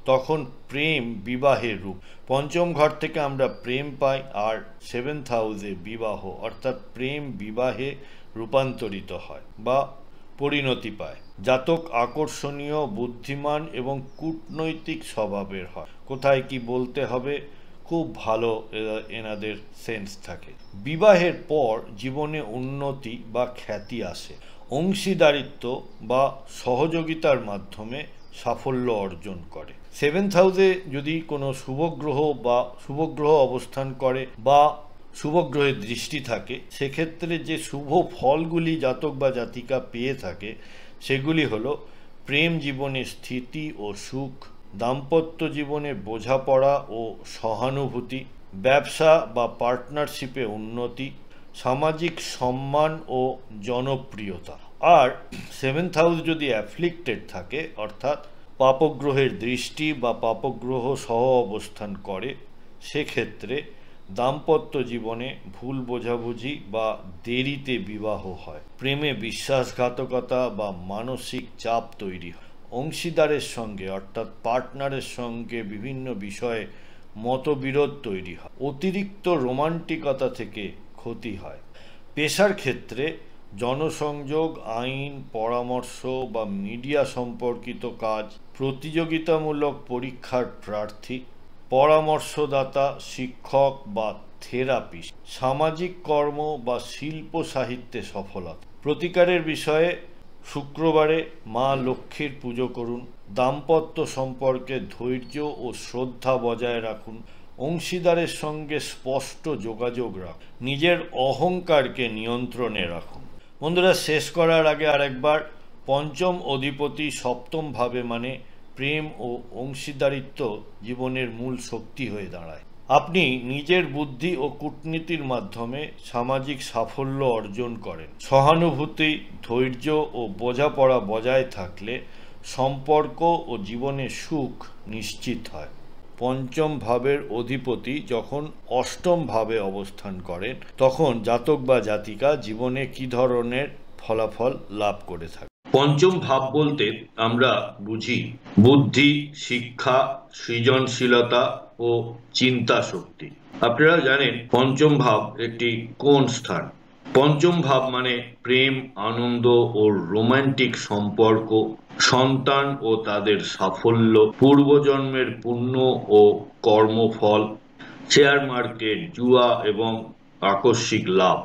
তখন প্রেম বিবাহের রূপ। পঞ্চম ঘর থেকে আমরা প্রেম পাই, আর সেভেন্থ হাউসে বিবাহ অর্থাৎ প্রেম বিবাহে রূপান্তরিত হয় বা পরিণতি পায়। জাতক আকর্ষণীয়, বুদ্ধিমান এবং কূটনৈতিক স্বভাবের হয়। কোথায় কি বলতে হবে খুব ভালো এনাদের সেন্স থাকে। বিবাহের পর জীবনে উন্নতি বা খ্যাতি আসে। অংশীদারিত্ব বা সহযোগিতার মাধ্যমে সাফল্য অর্জন করে। সেভেন্থ হাউসে যদি কোনো শুভগ্রহ অবস্থান করে বা শুভগ্রহের দৃষ্টি থাকে, সেক্ষেত্রে যে শুভ ফলগুলি জাতক বা জাতিকা পেয়ে থাকে সেগুলি হলো প্রেম জীবনে স্থিতি ও সুখ, দাম্পত্য জীবনে বোঝাপড়া ও সহানুভূতি, ব্যবসা বা পার্টনারশিপে উন্নতি, সামাজিক সম্মান ও জনপ্রিয়তা। আর সেভেন্থ হাউস যদি অ্যাফ্লিক্টেড থাকে অর্থাৎ পাপগ্রহের দৃষ্টি বা পাপগ্রহ সহ অবস্থান করে, সেক্ষেত্রে দাম্পত্য জীবনে ভুল বোঝাবুঝি বা দেরিতে বিবাহ হয়, প্রেমে বিশ্বাসঘাতকতা বা মানসিক চাপ তৈরি হয়, অংশীদারের সঙ্গে অর্থাৎ পার্টনারের সঙ্গে বিভিন্ন বিষয়ে মতবিরোধ তৈরি হয়, অতিরিক্ত রোমান্টিকতা থেকে ক্ষতি হয়। পেশার ক্ষেত্রে জনসংযোগ, আইন, পরামর্শ বা মিডিয়া সম্পর্কিত কাজ, প্রতিযোগিতামূলক পরীক্ষার প্রার্থী, পরামর্শদাতা, শিক্ষক বা থেরাপিস্ট, সামাজিক কর্ম বা শিল্প সাহিত্যে সফলতা। প্রতিকারের বিষয়ে শুক্রবারে মা লক্ষ্মীর পুজো করুন। দাম্পত্য সম্পর্কে ধৈর্য ও শ্রদ্ধা বজায় রাখুন। অংশীদারের সঙ্গে স্পষ্ট যোগাযোগ রাখুন। নিজের অহংকারকে নিয়ন্ত্রণে রাখুন। বন্ধুরা, শেষ করার আগে আরেকবার পঞ্চম অধিপতি সপ্তম ভাবে মানে প্রেম ও অংশীদারিত্ব জীবনের মূল শক্তি হয়ে দাঁড়ায়। আপনি নিজের বুদ্ধি ও কূটনীতির মাধ্যমে সামাজিক সাফল্য অর্জন করেন। সহানুভূতি, ধৈর্য ও বোঝাপড়া বজায় থাকলে সম্পর্ক ও জীবনে সুখ নিশ্চিত হয়। পঞ্চম ভাবের অধিপতি যখন অষ্টম ভাবে অবস্থান করেন তখন জাতক বা জাতিকা জীবনে কি ধরনের ফলাফল লাভ করে থাকে। পঞ্চম ভাব বলতে আমরা বুঝি বুদ্ধি, শিক্ষা, সৃজনশীলতা ও চিন্তা শক্তি। আপনারা জানেন পঞ্চম ভাব একটি কোন স্থান? পঞ্চম ভাব মানে প্রেম, আনন্দ ও রোমান্টিক সম্পর্ক, সন্তান ও তাদের সাফল্য, পূর্বজন্মের পুণ্য ও কর্মফল, শেয়ার মার্কেট, জুয়া এবং আকস্মিক লাভ।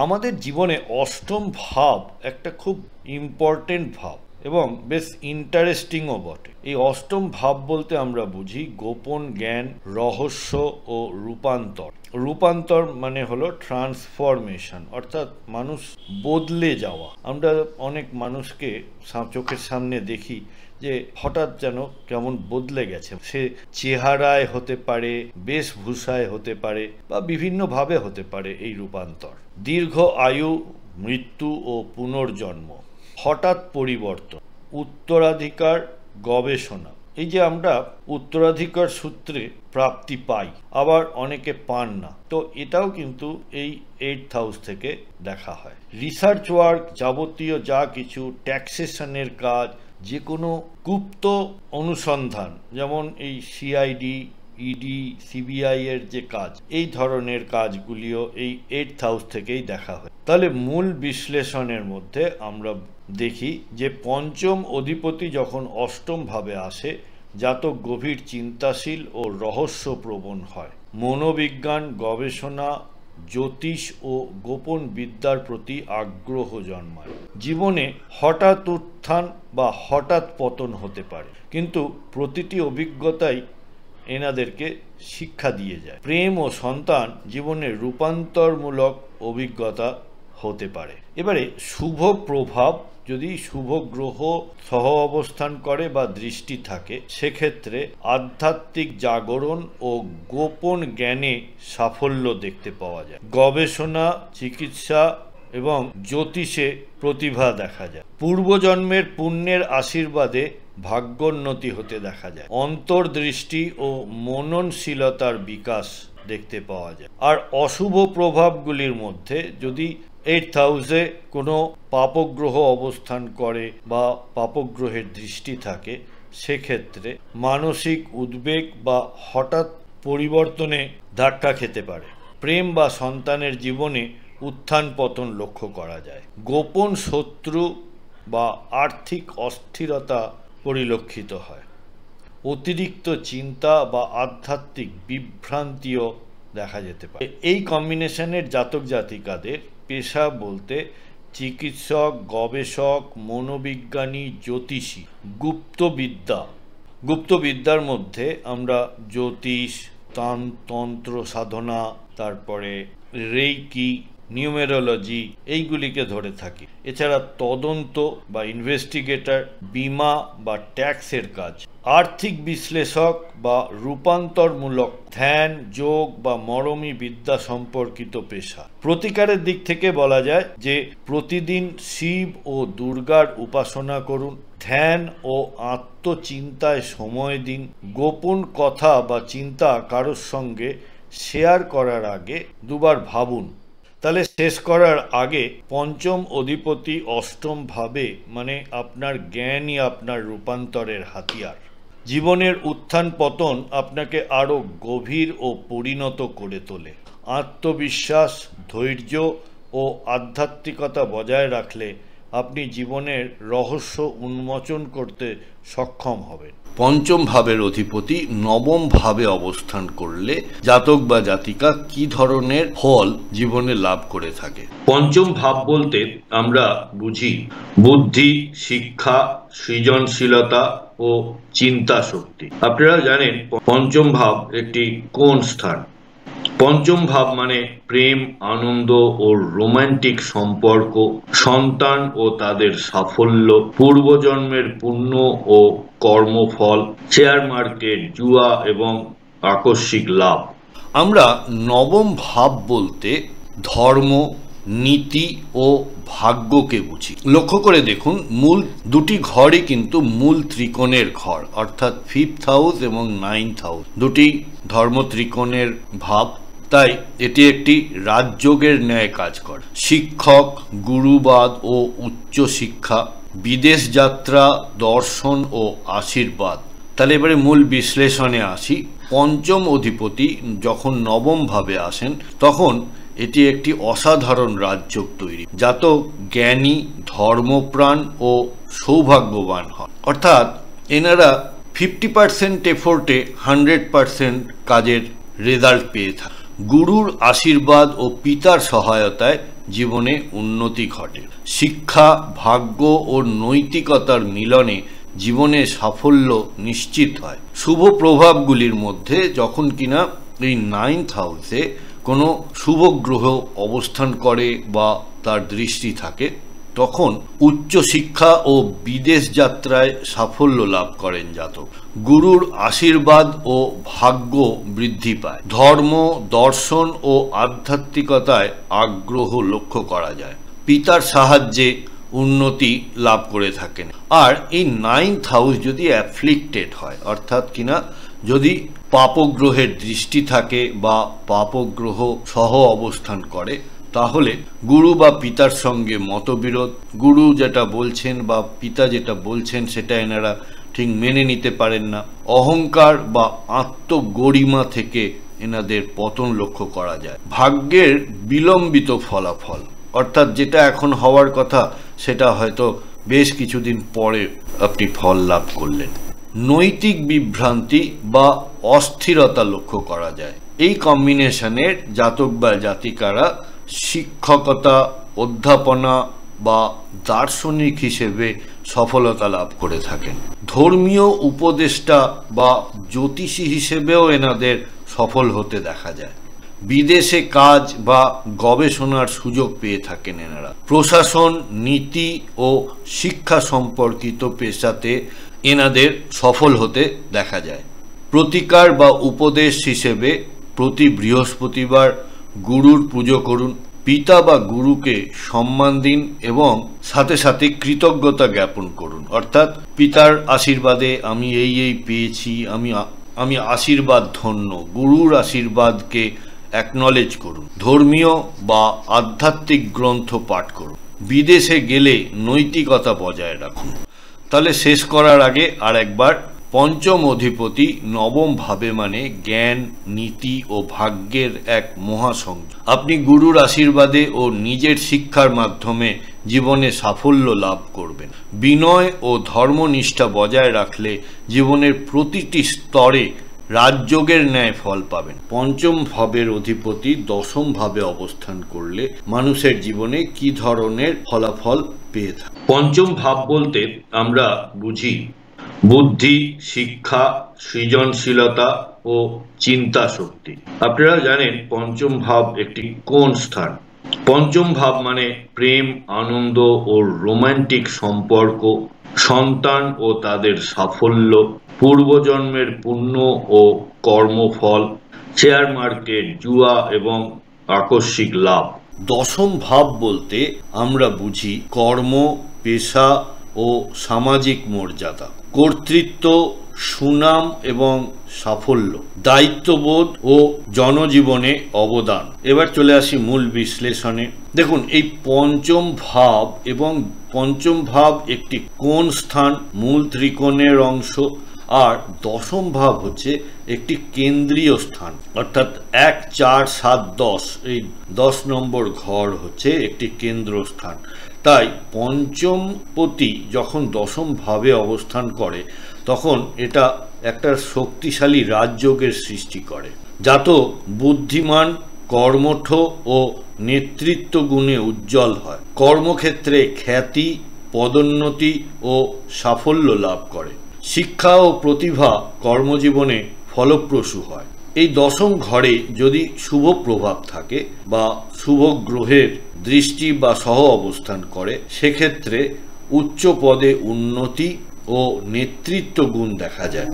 আমাদের জীবনে অষ্টম ভাব একটা খুব ইম্পর্টেন্ট ভাব এবং বেশ ইন্টারেস্টিংও বটে। এই অষ্টম ভাব বলতে আমরা বুঝি গোপন জ্ঞান, রহস্য ও রূপান্তর। রূপান্তর মানে হলো ট্রান্সফরমেশন, অর্থাৎ মানুষ বদলে যাওয়া। আমরা অনেক মানুষকে চোখের সামনে দেখি যে হঠাৎ যেন কেমন বদলে গেছে। সে চেহারায় হতে পারে, বেশভূষায় হতে পারে বা বিভিন্নভাবে হতে পারে এই রূপান্তর। দীর্ঘ আয়ু, মৃত্যু ও পুনর্জন্ম, হঠাৎ পরিবর্তন, উত্তরাধিকার, গবেষণা। এই যে আমরা উত্তরাধিকার সূত্রে প্রাপ্তি পাই, আবার অনেকে পান না, তো এটাও কিন্তু এই 8th হাউস থেকে দেখা হয়। রিসার্চ ওয়ার্ক, যাবতীয় যা কিছু ট্যাক্সেশনের কাজ, যে কোনো গুপ্ত অনুসন্ধান, যেমন এই সিআইডি, ইডি, সিবিআই এর যে কাজ, এই ধরনের কাজগুলিও এই 8th হাউস থেকেই দেখা হয়। তাহলে মূল বিশ্লেষণের মধ্যে আমরা দেখি যে পঞ্চম অধিপতি যখন অষ্টম ভাবে আসে, জাতক গভীর চিন্তাশীল ও রহস্যপ্রবণ হয়। মনোবিজ্ঞান, গবেষণা, জ্যোতিষ ও গোপন বিদ্যার প্রতি আগ্রহ জন্মায়। জীবনে হঠাৎ উত্থান বা হঠাৎ পতন হতে পারে, কিন্তু প্রতিটি অভিজ্ঞতাই এনাদেরকে শিক্ষা দিয়ে যায়। প্রেম ও সন্তান জীবনের রূপান্তরমূলক অভিজ্ঞতা হতে পারে। এবারে শুভ প্রভাব, যদি শুভ গ্রহ সহ অবস্থান করে বা দৃষ্টি থাকে, সেক্ষেত্রে আধ্যাত্মিক জাগরণ ও গোপন জ্ঞানে সাফল্য দেখতে পাওয়া যায়। গবেষণা, চিকিৎসা এবং জ্যোতিষে প্রতিভা দেখা যায়। পূর্বজন্মের পুণ্যের আশীর্বাদে ভাগ্যোন্নতি হতে দেখা যায়। অন্তর্দৃষ্টি ও মননশীলতার বিকাশ দেখতে পাওয়া যায়। আর অশুভ প্রভাবগুলির মধ্যে যদি 8th হাউসে কোনো পাপগ্রহ অবস্থান করে বা পাপগ্রহের দৃষ্টি থাকে, সেক্ষেত্রে মানসিক উদ্বেগ বা হঠাৎ পরিবর্তনে ধাক্কা খেতে পারে। প্রেম বা সন্তানের জীবনে উত্থান পতন লক্ষ্য করা যায়। গোপন শত্রু বা আর্থিক অস্থিরতা পরিলক্ষিত হয়। অতিরিক্ত চিন্তা বা আধ্যাত্মিক বিভ্রান্তিও দেখা যেতে পারে। এই কম্বিনেশনের জাতক জাতিকাদের পেশা বলতে চিকিৎসক, গবেষক, মনোবিজ্ঞানী, জ্যোতিষী, গুপ্তবিদ্যার মধ্যে আমরা জ্যোতিষ, তন্ত্র সাধনা, তারপরে রেইকি, নিউমেরোলজি, এইগুলিকে ধরে থাকি। এছাড়া তদন্ত বা ইনভেস্টিগেটর, বীমা বা ট্যাক্সের কাজ, আর্থিক বিশ্লেষক বা রূপান্তরমূলক ধ্যান, যোগ বা মরমী বিদ্যা সম্পর্কিত পেশা। প্রতিকারের দিক থেকে বলা যায় যে প্রতিদিন শিব ও দুর্গার উপাসনা করুন, ধ্যান ও আত্মচিন্তায় সময় দিন, গোপন কথা বা চিন্তা কারোর সঙ্গে শেয়ার করার আগে দুবার ভাবুন। তাহলে শেষ করার আগে পঞ্চম অধিপতি অষ্টম ভাবে মানে আপনার জ্ঞানই আপনার রূপান্তরের হাতিয়ার। জীবনের উত্থান পতন আপনাকে আরও গভীর ও পরিণত করে তোলে। আত্মবিশ্বাস, ধৈর্য ও আধ্যাত্মিকতা বজায় রাখলে আপনি জীবনের রহস্য উন্মোচন করতে সক্ষম হবেন। পঞ্চম ভাবের অধিপতি নবম ভাবে অবস্থান করলে জাতক বা জাতিকা কি ধরনের ফল জীবনে লাভ করে থাকে? পঞ্চম ভাব বলতে আমরা বুঝি বুদ্ধি, শিক্ষা, সৃজনশীলতা ও চিন্তা শক্তি। আপনারা জানেন পঞ্চম ভাব একটি কোন স্থান? পঞ্চম ভাব মানে প্রেম, আনন্দ ও রোমান্টিক সম্পর্ক, সন্তান ও তাদের সাফল্য, পূর্বজন্মের পুণ্য ও কর্মফল, শেয়ার মার্কেট, জুয়া এবং আকস্মিক লাভ। আমরা নবম ভাব বলতে ধর্ম, নীতি ও ভাগ্যকে বুঝি। লক্ষ্য করে দেখুন, মূল দুটি ঘরই কিন্তু মূল ত্রিকোণের ঘর, অর্থাৎ 5th হাউস এবং 9th হাউস দুটি ধর্ম ত্রিকোণের ভাব। তাই এটি একটি রাজযোগের ন্যায় কাজ করে। শিক্ষক, গুরুবাদ ও উচ্চ শিক্ষা, বিদেশ যাত্রা, দর্শন ও আশীর্বাদ। তাহলে এবারে মূল বিশ্লেষণে আসি। পঞ্চম অধিপতি যখন নবম ভাবে আসেন তখন এটি একটি অসাধারণ রাজযোগ তৈরি। জাতক জ্ঞানী, ধর্মপ্রাণ ও সৌভাগ্যবান হন, অর্থাৎ এনারা 50% এফোর্টে 100% কাজের রেজাল্ট পেয়ে থাকে। গুরুর আশীর্বাদ ও পিতার সহায়তায় জীবনে উন্নতি ঘটে। শিক্ষা, ভাগ্য ও নৈতিকতার মিলনে জীবনে সাফল্য নিশ্চিত হয়। শুভ প্রভাবগুলির মধ্যে যখন কিনা এই 9th হাউসে কোনো শুভ গ্রহ অবস্থান করে বা তার দৃষ্টি থাকে, তখন উচ্চ শিক্ষা ও বিদেশ যাত্রায় সাফল্য লাভ করেন জাতক। গুরুর আশীর্বাদ ও ভাগ্য বৃদ্ধি পায়। ধর্ম, দর্শন ও আধ্যাত্মিকতায় আগ্রহ লক্ষ্য করা যায়। পিতার সাহায্যে উন্নতি লাভ করে থাকেন। আর এই 9th হাউস যদি অ্যাফ্লিক্টেড হয়, অর্থাৎ কিনা যদি পাপগ্রহের দৃষ্টি থাকে বা পাপগ্রহ সহ অবস্থান করে, তাহলে গুরু বা পিতার সঙ্গে মতবিরোধ, গুরু যেটা বলছেন বা পিতা যেটা বলছেন সেটা এনারা ঠিক মেনে নিতে পারেন না। অহংকার বা আত্মগরিমা থেকে এনাদের পতন লক্ষ্য করা যায়। ভাগ্যের বিলম্বিত ফলাফল, অর্থাৎ যেটা এখন হওয়ার কথা সেটা হয়তো বেশ কিছুদিন পরে আপনি ফল লাভ করলেন। নৈতিক বিভ্রান্তি বা অস্থিরতা লক্ষ্য করা যায়। এই কম্বিনেশনের জাতক বা জাতিকারা শিক্ষকতা, অধ্যাপনা বা দার্শনিক হিসেবে সফলতা লাভ করে থাকেন। ধর্মীয় উপদেষ্টা বা জ্যোতিষী হিসেবেও এনাদের সফল হতে দেখা যায়। বিদেশে কাজ বা গবেষণার সুযোগ পেয়ে থাকেন এনারা। প্রশাসন, নীতি ও শিক্ষা সম্পর্কিত পেশাতে এনাদের সফল হতে দেখা যায়। প্রতিকার বা উপদেশ হিসেবে প্রতি বৃহস্পতিবার গুরুর পুজো করুন। পিতা বা গুরুকে সম্মান দিন এবং সাথে সাথে কৃতজ্ঞতা জ্ঞাপন করুন, অর্থাৎ পিতার আশীর্বাদে আমি এই পেয়েছি, আমি আশীর্বাদ ধন্য। গুরুর আশীর্বাদকে অ্যাকনলেজ করুন। ধর্মীয় বা আধ্যাত্মিক গ্রন্থ পাঠ করুন। বিদেশে গেলে নৈতিকতা বজায় রাখুন। তাহলে শেষ করার আগে আর একবার, পঞ্চম অধিপতি নবম ভাবে মানে জ্ঞান, নীতি ও ভাগ্যের এক মহাসংযোগ। আপনি গুরুর আশীর্বাদে ও নিজের শিক্ষার মাধ্যমে জীবনে সাফল্য লাভ করবেন। বিনয় ও ধর্মনিষ্ঠা বজায় রাখলে জীবনের প্রতিটি স্তরে রাজযোগের ন্যায় ফল পাবেন। পঞ্চম ভাবের অধিপতি দশম ভাবে অবস্থান করলে মানুষের জীবনে কি ধরনের ফলাফল পেয়ে থাকে? পঞ্চম ভাব বলতে আমরা বুঝি বুদ্ধি, শিক্ষা, সৃজনশীলতা ও চিন্তা শক্তি। আপনারা জানেন পঞ্চম ভাব একটি কোন স্থান? পঞ্চম ভাব মানে প্রেম, আনন্দ ও রোমান্টিক সম্পর্ক, সন্তান ও তাদের সাফল্য, পূর্বজন্মের পুণ্য ও কর্মফল, শেয়ার মার্কেট, জুয়া এবং আকস্মিক লাভ। দশম ভাব বলতে আমরা বুঝি কর্ম, পেশা ও সামাজিক মর্যাদা, কর্তৃত্ব, সুনাম এবং সাফল্য, দায়িত্ববোধ ও জনজীবনে অবদান। এবার চলে আসি মূল বিশ্লেষণে। দেখুন, এই পঞ্চম ভাব এবং পঞ্চম ভাব একটি কোন স্থান, মূল ত্রিকোণের অংশ, আর দশম ভাব হচ্ছে একটি কেন্দ্রীয় স্থান, অর্থাৎ 1, 4, 7, 10 এই 10 নম্বর ঘর হচ্ছে একটি কেন্দ্র স্থান। তাই পঞ্চমপতি যখন দশম ভাবে অবস্থান করে তখন এটা একটা শক্তিশালী রাজযোগের সৃষ্টি করে। জাতক বুদ্ধিমান, কর্মঠ ও নেতৃত্ব গুণে উজ্জ্বল হয়। কর্মক্ষেত্রে খ্যাতি, পদোন্নতি ও সাফল্য লাভ করে। শিক্ষা ও প্রতিভা কর্মজীবনে ফলপ্রসূ হয়। এই দশম ঘরে যদি শুভ প্রভাব থাকে বা শুভ গ্রহের দৃষ্টি বা সহ অবস্থান করে, সেক্ষেত্রে উচ্চ পদে উন্নতি ও নেতৃত্ব গুণ দেখা যায়।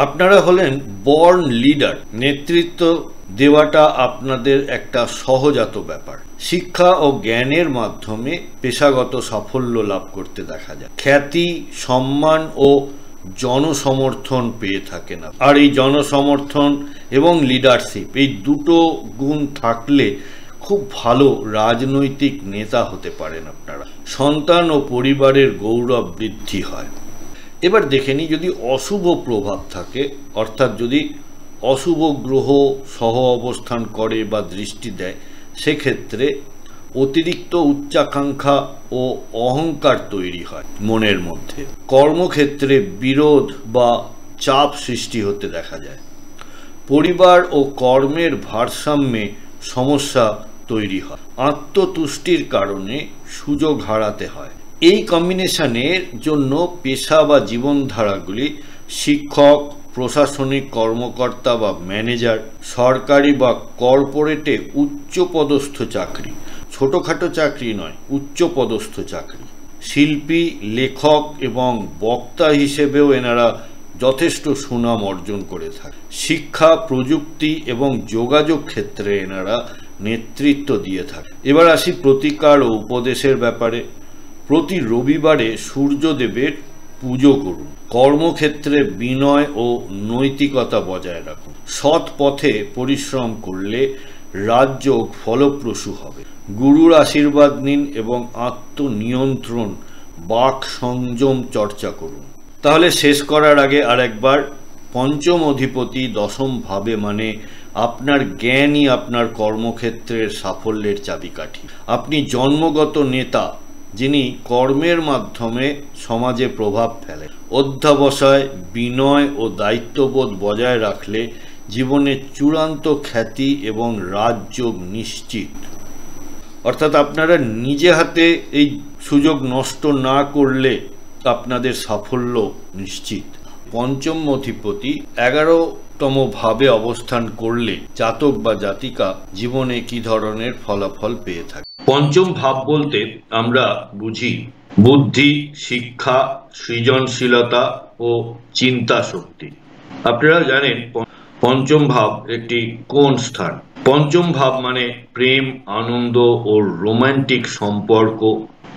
আপনারা হলেন বর্ন লিডার, নেতৃত্ব দেওয়াটা আপনাদের একটা সহজাত ব্যাপার। শিক্ষা ও জ্ঞানের মাধ্যমে পেশাগত সাফল্য লাভ করতে দেখা যায়। খ্যাতি, সম্মান ও জনসমর্থন পেয়ে থাকেন। আর এই জনসমর্থন এবং লিডারশিপ, এই দুটো গুণ থাকলে খুব ভালো রাজনৈতিক নেতা হতে পারেন আপনারা। সন্তান ও পরিবারের গৌরব বৃদ্ধি হয়। এবার দেখে নিই, যদি অশুভ প্রভাব থাকে, অর্থাৎ যদি অশুভ গ্রহ সহ অবস্থান করে বা দৃষ্টি দেয়, সেক্ষেত্রে অতিরিক্ত উচ্চাকাঙ্ক্ষা ও অহংকার তৈরি হয় মনের মধ্যে। কর্মক্ষেত্রে বিরোধ বা চাপ সৃষ্টি হতে দেখা যায়। পরিবার ও কর্মের ভারসাম্যে সমস্যা তৈরি হয়। আত্মতুষ্টির কারণে সুযোগ হারাতে হয়। এই কম্বিনেশনের জন্য পেশা বা জীবনধারাগুলি শিক্ষক, প্রশাসনিক কর্মকর্তা বা ম্যানেজার, সরকারি বা কর্পোরেটে উচ্চপদস্থ চাকরি, ছোটোখাটো চাকরি নয়, উচ্চপদস্থ চাকরি, শিল্পী, লেখক এবং বক্তা হিসেবেও এনারা যথেষ্ট সুনাম অর্জন করে থাকে। শিক্ষা, প্রযুক্তি এবং যোগাযোগ ক্ষেত্রে এনারা নেতৃত্ব দিয়ে থাকে। এবার আসি প্রতিকার ও উপদেশের ব্যাপারে। প্রতি রবিবারে সূর্যদেবের পুজো করুন। কর্মক্ষেত্রে বিনয় ও নৈতিকতা বজায় রাখুন। সৎ পথে পরিশ্রম করলে রাজযোগ ফলপ্রসূ হবে। গুরুর আশীর্বাদ নিন এবং আত্মনিয়ন্ত্রণ, বাক সংযম চর্চা করুন। তাহলে শেষ করার আগে আর একবার, পঞ্চম অধিপতি দশম ভাবে মানে আপনার জ্ঞানই আপনার কর্মক্ষেত্রের সাফল্যের চাবিকাঠি। আপনি জন্মগত নেতা, যিনি কর্মের মাধ্যমে সমাজে প্রভাব ফেলেন। অধ্যবসায়, বিনয় ও দায়িত্ববোধ বজায় রাখলে জীবনে চূড়ান্ত খ্যাতি এবং রাজযোগ নিশ্চিত। অর্থাৎ আপনারা নিজে হাতে এই সুযোগ নষ্ট না করলে আপনাদের সাফল্য নিশ্চিত। পঞ্চম অধিপতি 11তম ভাবে অবস্থান করলে জাতক বা জাতিকা জীবনে কি ধরনের ফলাফল পেয়ে থাকে। পঞ্চম ভাব বলতে আমরা বুঝি বুদ্ধি, শিক্ষা, সৃজনশীলতা ও চিন্তা শক্তি। আপনারা জানেন পঞ্চম ভাব একটি কোন স্থান। পঞ্চম ভাব মানে প্রেম, আনন্দ ও রোমান্টিক সম্পর্ক,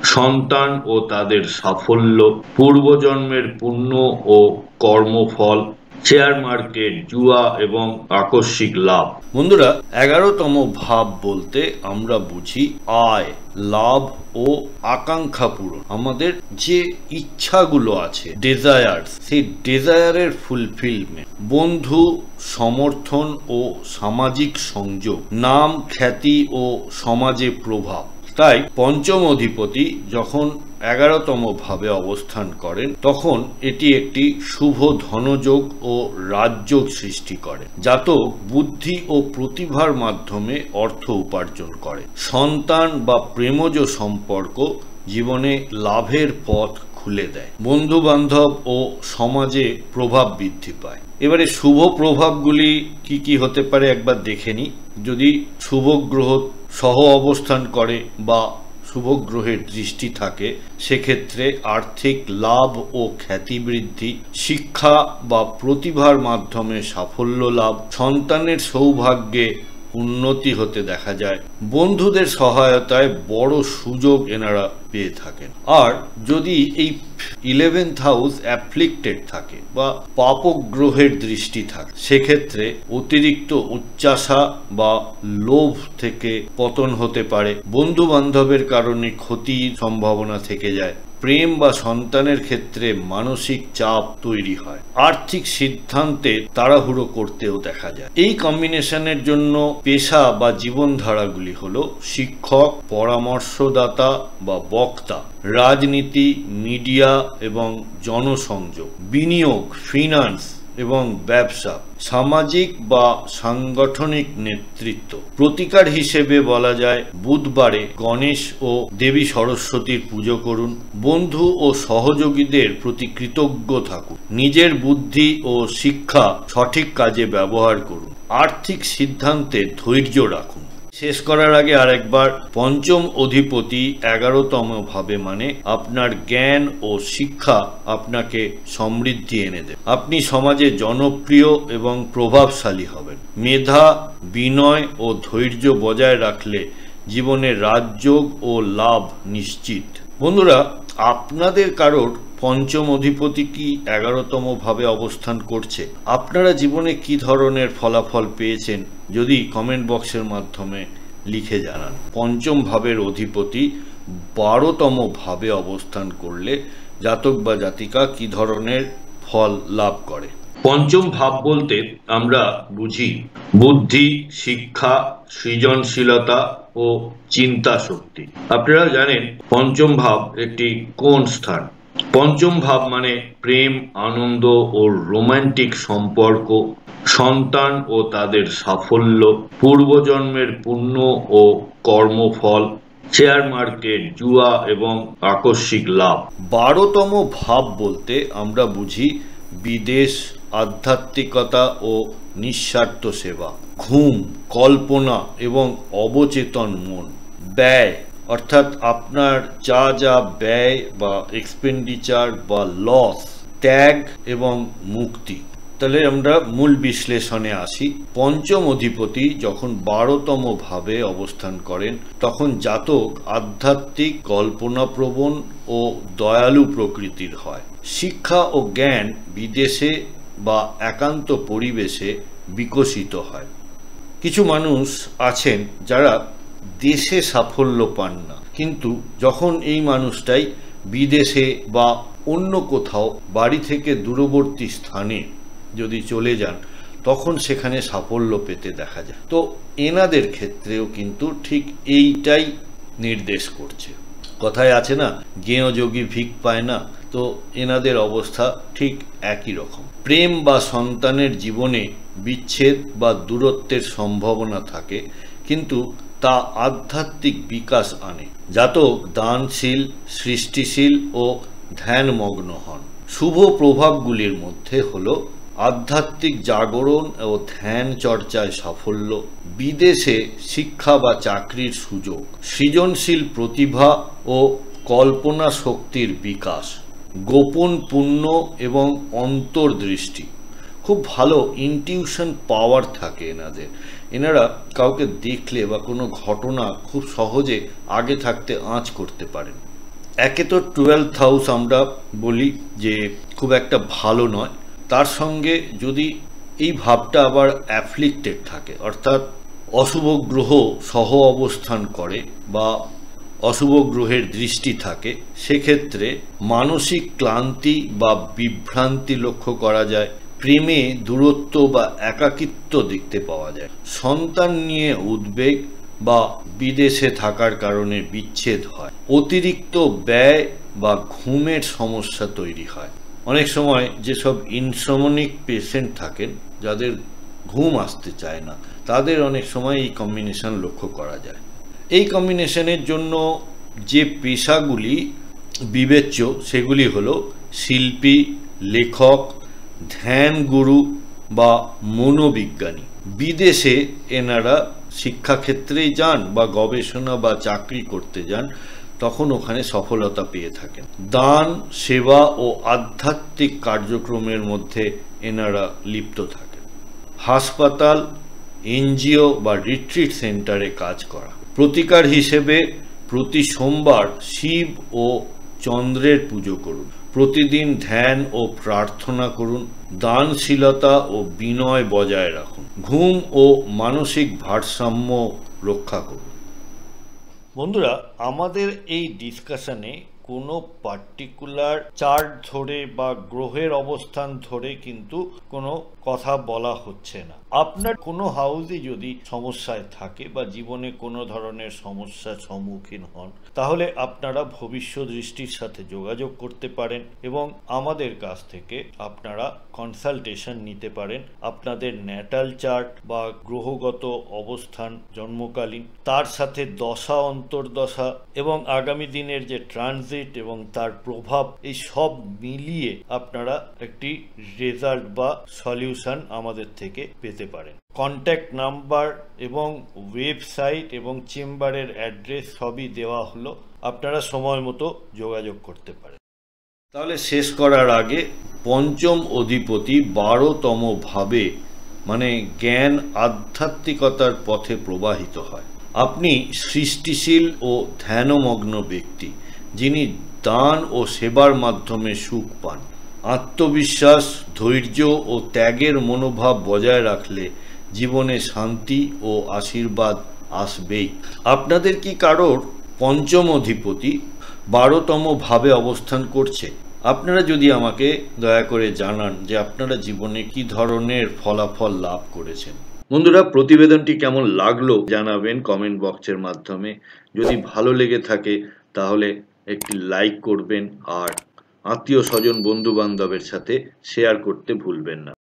সন্তান ও তাদের সাফল্য, পূর্বজন্মের পুণ্য ও কর্মফল, শেয়ার মার্কেট, জুয়া এবং আকস্মিক লাভ। বন্ধুরা, 11তম ভাব বলতে আমরা বুঝি আয়, লাভ ও আকাঙ্ক্ষা পূরণ। আমাদের যে ইচ্ছাগুলো আছে, ডেজায়ার, সেই ডেজায়ারের ফুলফিলমেন্ট, বন্ধু, সমর্থন ও সামাজিক সংযোগ, নাম, খ্যাতি ও সমাজে প্রভাব। তাই পঞ্চম অধিপতি যখন 11তম ভাবে অবস্থান করেন, তখন এটি একটি শুভ ধনযোগ ও রাজযোগ সৃষ্টি করে। জাতক বুদ্ধি ও প্রতিভার মাধ্যমে অর্থ উপার্জন করে। সন্তান বা প্রেমজ সম্পর্ক জীবনে লাভের পথ খুলে দেয়। বন্ধু বান্ধব ও সমাজে প্রভাব বৃদ্ধি পায়। এবারে শুভ প্রভাবগুলি কি কি হতে পারে একবার দেখে নিই। যদি শুভ গ্রহ সহ অবস্থান করে বা শুভ গ্রহের দৃষ্টি থাকে, সেক্ষেত্রে আর্থিক লাভ ও খ্যাতি বৃদ্ধি, শিক্ষা বা প্রতিভার মাধ্যমে সাফল্য লাভ, সন্তানের সৌভাগ্যে উন্নতি হতে দেখা যায়, বন্ধুদের সহায়তায় বড় সুযোগ এনারা পেয়ে থাকেন। আর যদি এই 11th হাউস অ্যাফ্লিক্টেড থাকে বা পাপক গ্রহের দৃষ্টি থাকে, সেক্ষেত্রে অতিরিক্ত উচ্চাশা বা লোভ থেকে পতন হতে পারে। বন্ধু বান্ধবের কারণে ক্ষতির সম্ভাবনা থেকে যায়। প্রেম বা সন্তানের ক্ষেত্রে মানসিক চাপ তৈরি হয়। আর্থিক সিদ্ধান্তে তাড়াহুড়ো করতেও দেখা যায়। এই কম্বিনেশনের জন্য পেশা বা জীবনধারাগুলি হলো শিক্ষক, পরামর্শদাতা বা বক্তা, রাজনীতি, মিডিয়া এবং জনসংযোগ, বিনিয়োগ, ফিনান্স এবং ব্যবসা, সামাজিক বা সাংগঠনিক নেতৃত্ব। প্রতিকার হিসেবে বলা যায় বুধবারে গণেশ ও দেবী সরস্বতীর পুজো করুন। বন্ধু ও সহযোগীদের প্রতি কৃতজ্ঞ থাকুন। নিজের বুদ্ধি ও শিক্ষা সঠিক কাজে ব্যবহার করুন। আর্থিক সিদ্ধান্তে ধৈর্য রাখুন। শেষ করার আগে আরেকবার, পঞ্চম অধিপতি 11তম ভাবে মানে আপনার জ্ঞান ও শিক্ষা আপনাকে সমৃদ্ধি এনে দেবে। আপনি সমাজে জনপ্রিয় এবং প্রভাবশালী হবেন। মেধা, বিনয় ও ধৈর্য বজায় রাখলে জীবনে রাজযোগ ও লাভ নিশ্চিত। বন্ধুরা, আপনাদের কারোর পঞ্চম অধিপতি কি 11তম ভাবে অবস্থান করছে? আপনারা জীবনে কি ধরনের ফলাফল পেয়েছেন যদি কমেন্ট বক্সের মাধ্যমে লিখে জানান। পঞ্চম ভাবের অধিপতি 12তম ভাবে অবস্থান করলে জাতক বা জাতিকা কি ধরনের ফল লাভ করে? পঞ্চম ভাব বলতে আমরা বুঝি বুদ্ধি, শিক্ষা, সৃজনশীলতা ও চিন্তা শক্তি। আপনারা জানেন পঞ্চম ভাব একটি কোন স্থান? পঞ্চম ভাব মানে প্রেম, আনন্দ ও রোমান্টিক সম্পর্ক, সন্তান ও তাদের সাফল্য, পূর্বজন্মের পুণ্য ও কর্মফল, শেয়ার মার্কেট, জুয়া এবং আকস্মিক লাভ। 12তম ভাব বলতে আমরা বুঝি বিদেশ, আধ্যাত্মিকতা ও নিঃস্বার্থ সেবা, ঘুম, কল্পনা এবং অবচেতন মন, ব্যয় অর্থাৎ আপনার যা যা ব্যয় বা এক্সপেন্ডিচার বা লস, ত্যাগ এবং মুক্তি। তাহলে আমরা মূল বিশ্লেষণে আসি। পঞ্চম অধিপতি যখন 12তম ভাবে অবস্থান করেন তখন জাতক আধ্যাত্মিক, কল্পনাপ্রবণ ও দয়ালু প্রকৃতির হয়। শিক্ষা ও জ্ঞান বিদেশে বা একান্ত পরিবেশে বিকশিত হয়। কিছু মানুষ আছেন যারা দেশে সাফল্য পান না, কিন্তু যখন এই মানুষটাই বিদেশে বা অন্য কোথাও বাড়ি থেকে দূরবর্তী স্থানে যদি চলে যান তখন সেখানে সাফল্য পেতে দেখা যায়। তো এনাদের ক্ষেত্রেও কিন্তু ঠিক এইটাই নির্দেশ করছে। কথায় আছে না, জ্ঞেয় যোগী ভিক পায় না, তো এনাদের অবস্থা ঠিক একই রকম। প্রেম বা সন্তানের জীবনে বিচ্ছেদ বা দূরত্বের সম্ভাবনা থাকে, কিন্তু তা আধ্যাত্মিক বিকাশ আনে। জাতক দানশীল, সৃষ্টিশীল ও ধ্যানমগ্ন হন। শুভ প্রভাবগুলির মধ্যে হলো আধ্যাত্মিক জাগরণ ও ধ্যান চর্চায় সাফল্য, বিদেশে শিক্ষা বা চাকরির সুযোগ, সৃজনশীল প্রতিভা ও কল্পনা শক্তির বিকাশ, গোপন পুণ্য এবং অন্তর্দৃষ্টি। খুব ভালো ইনটিউশন পাওয়ার থাকে এনাদের। এনারা কাউকে দেখলে বা কোনো ঘটনা খুব সহজে আগে থাকতে আঁচ করতে পারেন। একে তো 12th হাউস আমরা বলি যে খুব একটা ভালো নয়, তার সঙ্গে যদি এই ভাবটা আবার অ্যাফ্লিক্টেড থাকে, অর্থাৎ অশুভ গ্রহ সহ অবস্থান করে বা অশুভ গ্রহের দৃষ্টি থাকে, সেক্ষেত্রে মানসিক ক্লান্তি বা বিভ্রান্তি লক্ষ্য করা যায়। প্রেমে দূরত্ব বা একাকিত্ব দেখতে পাওয়া যায়। সন্তান নিয়ে উদ্বেগ বা বিদেশে থাকার কারণে বিচ্ছেদ হয়। অতিরিক্ত ব্যয় বা ঘুমের সমস্যা তৈরি হয়। অনেক সময় যেসব ইনসমনিক পেশেন্ট থাকেন, যাদের ঘুম আসতে চায় না, তাদের অনেক সময় এই কম্বিনেশন লক্ষ্য করা যায়। এই কম্বিনেশনের জন্য যে পেশাগুলি বিবেচ্য সেগুলি হলো শিল্পী, লেখক, ধ্যান গুরু বা মনোবিজ্ঞানী। বিদেশে এনারা শিক্ষাক্ষেত্রেই যান বা গবেষণা বা চাকরি করতে যান, তখন ওখানে সফলতা পেয়ে থাকেন। দান, সেবা ও আধ্যাত্মিক কার্যক্রমের মধ্যে এনারা লিপ্ত থাকেন। হাসপাতাল, এনজিও বা রিট্রিট সেন্টারে কাজ করা। প্রতিকার হিসেবে প্রতি সোমবার শিব ও চন্দ্রের পুজো করুন। প্রতিদিন ধ্যান ও প্রার্থনা করুন। দানশীলতা ও বিনয় বজায় রাখুন। ঘুম ও মানসিক ভারসাম্য রক্ষা করুন। বন্ধুরা, আমাদের এই ডিসকাশনে কোনো পার্টিকুলার চার্ট ধরে বা গ্রহের অবস্থান ধরে কিন্তু কোনো কথা বলা হচ্ছে না। আপনার কোনো হাউসে যদি সমস্যায় থাকে বা জীবনে কোনো ধরনের সমস্যার সম্মুখীন হন, তাহলে আপনারা ভবিষ্যৎ দৃষ্টির সাথে যোগাযোগ করতে পারেন এবং আমাদের কাছ থেকে আপনারা কনসালটেশন নিতে পারেন। আপনাদের ন্যাটাল চার্ট বা গ্রহগত অবস্থান জন্মকালীন, তার সাথে দশা, অন্তর্দশা এবং আগামী দিনের যে ট্রানজিট ট্রানজিট এবং তার প্রভাব এই সব মিলিয়ে আপনারা একটি রেজাল্ট বা সলিউশন আমাদের থেকে পেতে পারেন। কন্ট্যাক্ট নাম্বার এবং ওয়েবসাইট এবং চেম্বারের অ্যাড্রেস সবই দেওয়া হলো, আপনারা সময় মতো যোগাযোগ করতে পারেন। তাহলে শেষ করার আগে পঞ্চম অধিপতি 12তম ভাবে মানে জ্ঞান আধ্যাত্মিকতার পথে প্রবাহিত হয়। আপনি সৃষ্টিশীল ও ধ্যানমগ্ন ব্যক্তি, যিনি দান ও সেবার মাধ্যমে সুখ পান। আত্মবিশ্বাস, ধৈর্য ও ত্যাগের মনোভাব বজায় রাখলে জীবনে শান্তি ও আশীর্বাদ আসবেই। আপনাদের কি কারোর পঞ্চম অধিপতি 12তম ভাবে অবস্থান করছে? আপনারা যদি আমাকে দয়া করে জানান যে আপনারা জীবনে কি ধরনের ফলাফল লাভ করেছেন। বন্ধুরা, প্রতিবেদনটি কেমন লাগলো জানাবেন কমেন্ট বক্সের মাধ্যমে। যদি ভালো লেগে থাকে তাহলে একটি লাইক করবেন আর আত্মীয় স্বজন বন্ধু বান্ধবের সাথে শেয়ার করতে ভুলবেন না।